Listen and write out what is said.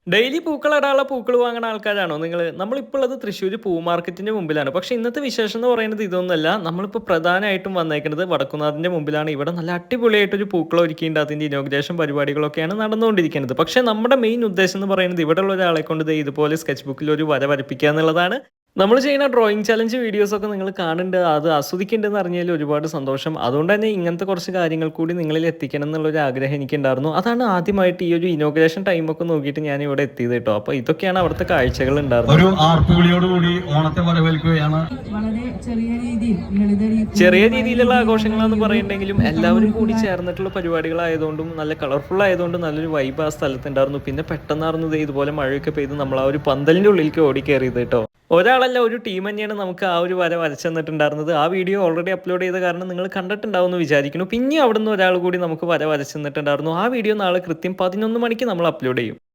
Daily പൂക്കളിടാനുള്ള പൂക്കൾ വാങ്ങുന്ന ആൾക്കാരാണോ നിങ്ങൾ? നമ്മളിപ്പോൾ ഉള്ളത് തൃശ്ശൂർ പൂ മാർക്കറ്റിന്റെ മുമ്പിലാണ്. പക്ഷേ ഇന്നത്തെ വിശേഷം എന്ന് പറയുന്നത് ഇതൊന്നുമല്ല. നമ്മളിപ്പോൾ പ്രധാനമായിട്ടും വന്നേക്കുന്നത് വടക്കുന്നാഥന്റെ മുമ്പിലാണ്. ഇവിടെ നല്ല അടിപൊളിയായിട്ടൊരു പൂക്കളം ഒരുക്കിയിട്ടുണ്ട്. അതിന്റെ ഇനോഗ്രേഷൻ പരിപാടികളൊക്കെയാണ് നടന്നുകൊണ്ടിരിക്കുന്നത്. പക്ഷേ നമ്മുടെ മെയിൻ ഉദ്ദേശം എന്ന് പറയുന്നത് ഇവിടെയുള്ള ഒരാളെ കൊണ്ട് ദേ ഇതുപോലെ സ്കെച്ച് ബുക്കിൽ ഒരു വര വരപ്പിക്കുക എന്നുള്ളതാണ്. നമ്മൾ ചെയ്യുന്ന ഡ്രോയിങ് ചലഞ്ച് വീഡിയോസൊക്കെ നിങ്ങൾ കാണുന്നുണ്ട്, അത് ആസ്വദിക്കുന്നുണ്ടെന്ന് അറിഞ്ഞതിൽ ഒരുപാട് സന്തോഷം. അതുകൊണ്ട് തന്നെ ഇങ്ങനത്തെ കുറച്ച് കാര്യങ്ങൾ കൂടി നിങ്ങളിൽ എത്തിക്കണം എന്നുള്ളൊരു ആഗ്രഹം എനിക്കുണ്ടായിരുന്നു. അതാണ് ആദ്യമായിട്ട് ഈ ഒരു ഇനോഗ്രേഷൻ ടൈമൊക്കെ നോക്കിയിട്ട് ഞാൻ ഇവിടെ എത്തിയത് കേട്ടോ. അപ്പോൾ ഇതൊക്കെയാണ് അവിടുത്തെ കാഴ്ചകൾ ഉണ്ടായിരുന്നത്. ഒരു ആർപ്പുവിളിയോടുകൂടി ഓണത്തെ വരവേൽക്കുകയാണ്. ചെറിയ രീതിയിലുള്ള ആഘോഷങ്ങളാന്ന് പറയുന്നുണ്ടെങ്കിലും എല്ലാവരും കൂടി ചേർന്നിട്ടുള്ള പരിപാടികളായതുകൊണ്ടും നല്ല കളർഫുൾ ആയതുകൊണ്ടും നല്ലൊരു വൈബ് ആ സ്ഥലത്തുണ്ടായിരുന്നു. പിന്നെ പെട്ടെന്നായിരുന്നു ഇതുപോലെ മഴയൊക്കെ പെയ്ത് നമ്മൾ ആ ഒരു പന്തലിൻ്റെ ഉള്ളിലേക്ക് ഓടി കയറിയത് കേട്ടോ. ഒരാളല്ല, ഒരു ടീം തന്നെയാണ് നമുക്ക് ആ ഒരു വര വരച്ചു തന്നിട്ടുണ്ടായിരുന്നത്. ആ വീഡിയോ ഓൾറെഡി അപ്ലോഡ് ചെയ്ത കാരണം നിങ്ങൾ കണ്ടിട്ടുണ്ടാവും എന്ന് വിചാരിക്കുന്നു. പിന്നെ അവിടുന്ന് ഒരാൾ കൂടി നമുക്ക് വര വരച്ചു തന്നിട്ടുണ്ടായിരുന്നു. ആ വീഡിയോ നാളെ കൃത്യം 11 മണിക്ക് നമ്മൾ അപ്ലോഡ് ചെയ്യും.